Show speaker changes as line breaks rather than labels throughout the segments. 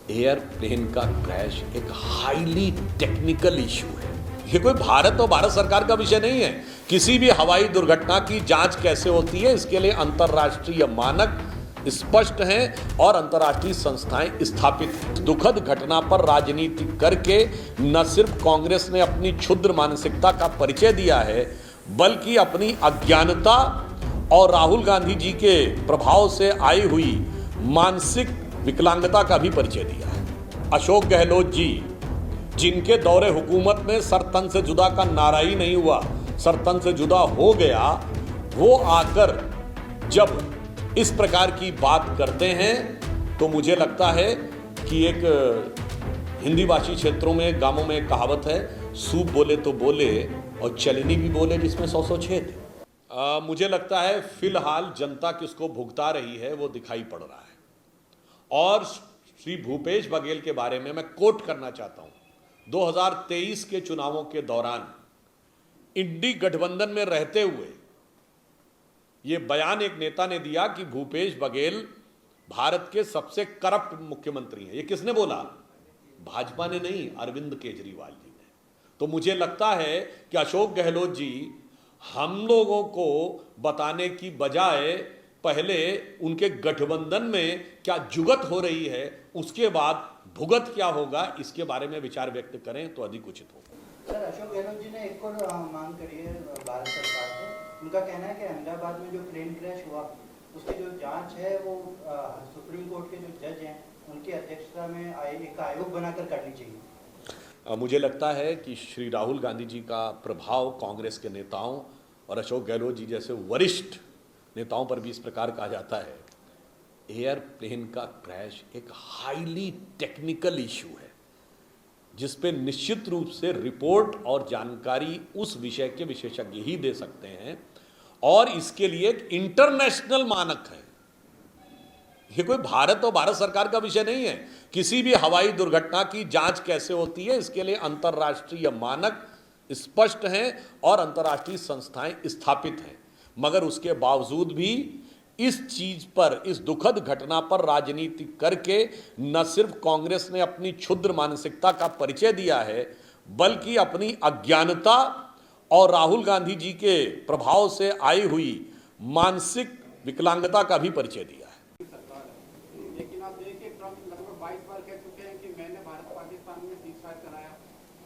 Airplane का crash एक highly technical issue है। ये कोई भारत और भारत सरकार का विषय नहीं है। किसी भी हवाई दुर्घटना की जांच कैसे होती है, इसके लिए अंतर्राष्ट्रीय मानक स्पष्ट हैं और अंतर्राष्ट्रीय संस्थाएं स्थापित हैं। दुखद घटना पर राजनीति करके न सिर्फ कांग्रेस ने अपनी क्षुद्र मानसिकता का परिचय दिया है, बल्कि अपनी अज्ञानता और राहुल गांधी जी के प्रभाव से आई हुई मानसिक विकलांगता का भी परिचय दिया है। अशोक गहलोत जी, जिनके दौरे हुकूमत में सर तन से जुदा का नारा ही नहीं हुआ, सर तन से जुदा हो गया, वो आकर जब इस प्रकार की बात करते हैं तो मुझे लगता है कि एक हिंदी भाषी क्षेत्रों में, गांवों में एक कहावत है, सूप बोले तो बोले और चलनी भी बोले जिसमें 100 छेद। मुझे लगता है फिलहाल जनता किसको भुगता रही है वो दिखाई पड़ रहा है। और श्री भूपेश बघेल के बारे में मैं कोट करना चाहता हूं। 2023 के चुनावों के दौरान इंडी गठबंधन में रहते हुए यह बयान एक नेता ने दिया कि भूपेश बघेल भारत के सबसे करप्ट मुख्यमंत्री हैं। ये किसने बोला? भाजपा ने नहीं, अरविंद केजरीवाल जी ने। तो मुझे लगता है कि अशोक गहलोत जी हम लोगों को बताने की बजाय पहले उनके गठबंधन में क्या जुगत हो रही है, उसके बाद भुगत क्या होगा, इसके बारे में विचार व्यक्त करें तो अधिक उचित होगा।
सर, अशोक गहलोत जी ने एक और मांग करी है भारत सरकार से। उनका कहना है कि अहमदाबाद में जो प्लेन क्रैश हुआ उसकी जो जांच है वो सुप्रीम कोर्ट के जो जज हैं उनकी अध्यक्षता में एक आयोग बनाकर करनी चाहिए।
मुझे लगता है कि श्री राहुल गांधी जी का प्रभाव कांग्रेस के नेताओं और अशोक गहलोत जी जैसे वरिष्ठ नेताओं पर भी इस प्रकार कहा जाता है। एयरप्लेन का क्रैश एक हाईली टेक्निकल इशू है जिस पे निश्चित रूप से रिपोर्ट और जानकारी उस विषय के विशेषज्ञ ही दे सकते हैं और इसके लिए एक इंटरनेशनल मानक है। ये कोई भारत और भारत सरकार का विषय नहीं है। किसी भी हवाई दुर्घटना की जांच कैसे होती है, इसके लिए अंतर्राष्ट्रीय मानक स्पष्ट हैं और अंतर्राष्ट्रीय संस्थाएं स्थापित हैं। मगर उसके बावजूद भी इस चीज पर, इस दुखद घटना पर राजनीति करके न सिर्फ कांग्रेस ने अपनी क्षुद्र मानसिकता का परिचय दिया है, बल्कि अपनी अज्ञानता और राहुल गांधी जी के प्रभाव से आई हुई मानसिक विकलांगता का भी परिचय दिया है।
लेकिन आप देखिए, ट्रंप लगभग 22 बार कह चुके हैं कि मैंने भारत पाकिस्तान में सीज़फायर कराया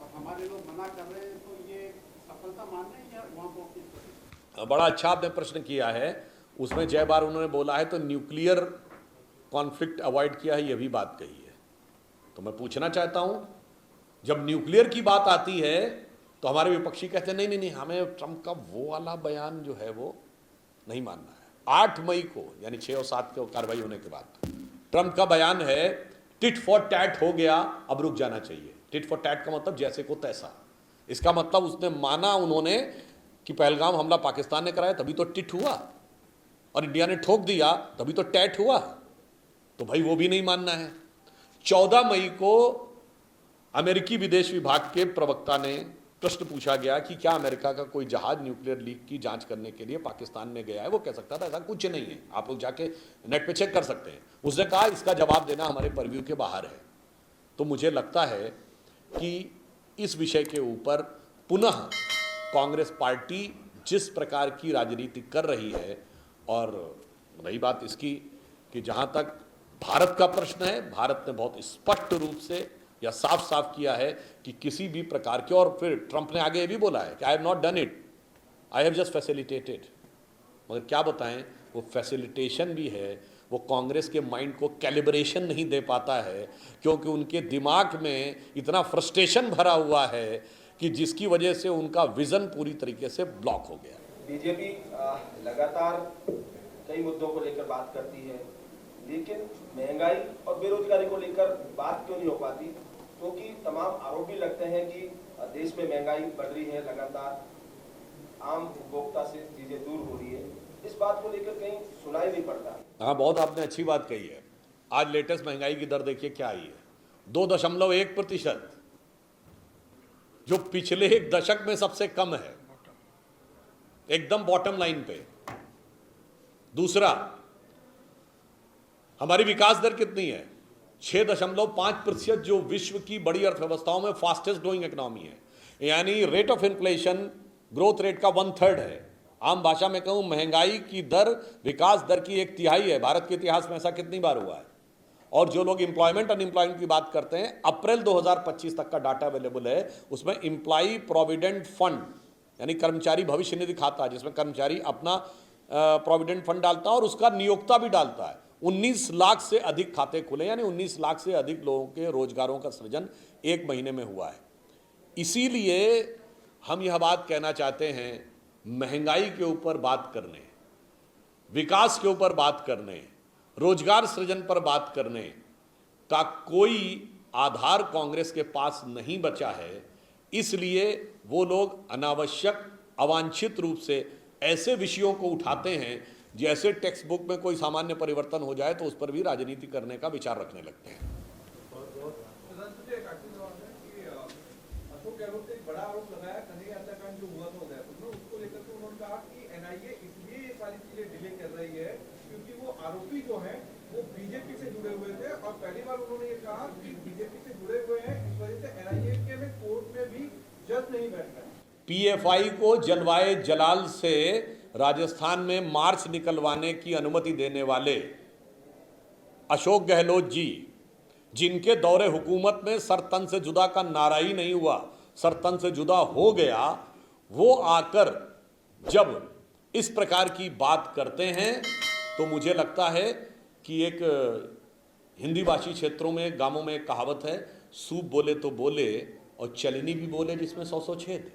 और हमारे लोग मना कर रहे हैं, तो ये सफलता मान रहे हैं या वहाँ को?
बड़ा अच्छा आपने प्रश्न किया है। उसमें जय बार उन्होंने बोला है तो न्यूक्लियर कॉन्फ्लिक्ट अवॉइड किया है, यह भी बात कही है। तो मैं पूछना चाहता हूं, जब न्यूक्लियर की बात आती है तो हमारे विपक्षी कहते हैं नहीं नहीं नहीं, हमें ट्रंप का वो वाला बयान जो है वो नहीं मानना है। 8 मई को यानी 6 और 7 को कार्रवाई होने के बाद ट्रंप का बयान है टिट फॉर टैट हो गया, अब रुक जाना चाहिए। टिट फॉर टैट का मतलब जैसे को तैसा। इसका मतलब उसने माना उन्होंने कि पहलगाम हमला पाकिस्तान ने कराया तभी तो टिट हुआ और इंडिया ने ठोक दिया तभी तो टैट हुआ। तो भाई वो भी नहीं मानना है। 14 मई को अमेरिकी विदेश विभाग के प्रवक्ता ने प्रश्न पूछा गया कि क्या अमेरिका का कोई जहाज न्यूक्लियर लीक की जांच करने के लिए पाकिस्तान में गया है। वो कह सकता था ऐसा कुछ नहीं है, आप लोग जाके नेट पे चेक कर सकते हैं। उसने कहा इसका जवाब देना हमारे परव्यू के बाहर है। तो मुझे लगता है कि इस विषय के ऊपर पुनः कांग्रेस पार्टी जिस प्रकार की राजनीति कर रही है, और रही बात इसकी कि जहां तक भारत का प्रश्न है, भारत ने बहुत स्पष्ट रूप से या साफ साफ किया है कि किसी भी प्रकार के, और फिर ट्रंप ने आगे ये भी बोला है कि I have not done it, I have just facilitated. मगर क्या बताएं, वो फैसिलिटेशन भी है, वो कांग्रेस के माइंड को कैलिब्रेशन नहीं दे पाता है, क्योंकि उनके दिमाग में इतना फ्रस्ट्रेशन भरा हुआ है कि जिसकी वजह से उनका विजन पूरी तरीके से ब्लॉक हो गया।
बीजेपी लगातार कई मुद्दों को लेकर बात करती है, लेकिन महंगाई और बेरोजगारी को लेकर बात क्यों नहीं हो पाती? क्योंकि तमाम आरोप भी लगते हैं कि देश में महंगाई बढ़ रही है, लगातार आम उपभोक्ता से चीजें दूर हो रही है। इस बात को लेकर कहीं सुनाई नहीं पड़ता।
हाँ, बहुत आपने अच्छी बात कही है। आज लेटेस्ट महंगाई की दर देखिए क्या आई है, 2.1%, जो पिछले एक दशक में सबसे कम है, एकदम बॉटम लाइन पे। दूसरा, हमारी विकास दर कितनी है? 6.5% जो विश्व की बड़ी अर्थव्यवस्थाओं में फास्टेस्ट ग्रोइंग इकोनॉमी है, यानी rate of inflation growth rate का 1/3 है। आम भाषा में कहूं, महंगाई की दर विकास दर की 1/3 है। भारत के इतिहास में ऐसा कितनी बार हुआ है? और जो लोग एम्प्लॉयमेंट अनएम्प्लॉयमेंट की बात करते हैं, अप्रैल 2025 तक का डाटा अवेलेबल है, उसमें एम्प्लॉय प्रोविडेंट फंड यानी कर्मचारी भविष्य निधि खाता, जिसमें कर्मचारी अपना प्रोविडेंट फंड डालता है और उसका नियोक्ता भी डालता है, 19 लाख से अधिक खाते खुले, यानी 19 लाख से अधिक लोगों के रोजगारों का सृजन एक महीने में हुआ है। इसीलिए हम यह बात कहना चाहते हैं, महंगाई के ऊपर बात करने, विकास के ऊपर बात करने, रोजगार सृजन पर बात करने का कोई आधार कांग्रेस के पास नहीं बचा है। इसलिए वो लोग अनावश्यक अवांछित रूप से ऐसे विषयों को उठाते हैं, जैसे टेक्स्ट बुक में कोई सामान्य परिवर्तन हो जाए तो उस पर भी राजनीति करने का विचार रखने लगते हैं।
अशोक गहलोत ने एक बड़ा आरोप लगाया, कन्हैया हत्याकांड जो हुआ था उदयपुर में, उसको लेकर के उन्होंने कहा कि एनआईए इसलिए ये सारी चीजें डिले कर रही है क्योंकि वो आरोपी जो हैं वो बीजेपी से जुड़े हुए थे, और पहली बार उन्होंने ये कहा कि बीजेपी से जुड़े हुए हैं, इस वजह से एनआईए के में कोर्ट में भी जज नहीं बैठता है।
पीएफआई को जलवाए जलाल से राजस्थान में मार्च निकलवाने की अनुमति देने वाले अशोक गहलोत जी, जिनके दौरे हुकूमत में सर तन से जुदा का नारा ही नहीं हुआ, सर तन से जुदा हो गया, वो आकर जब इस प्रकार की बात करते हैं तो मुझे लगता है कि एक हिंदी भाषी क्षेत्रों में, गांवों में एक कहावत है, सूप बोले तो बोले और चलनी भी बोले जिसमें 100 छेद।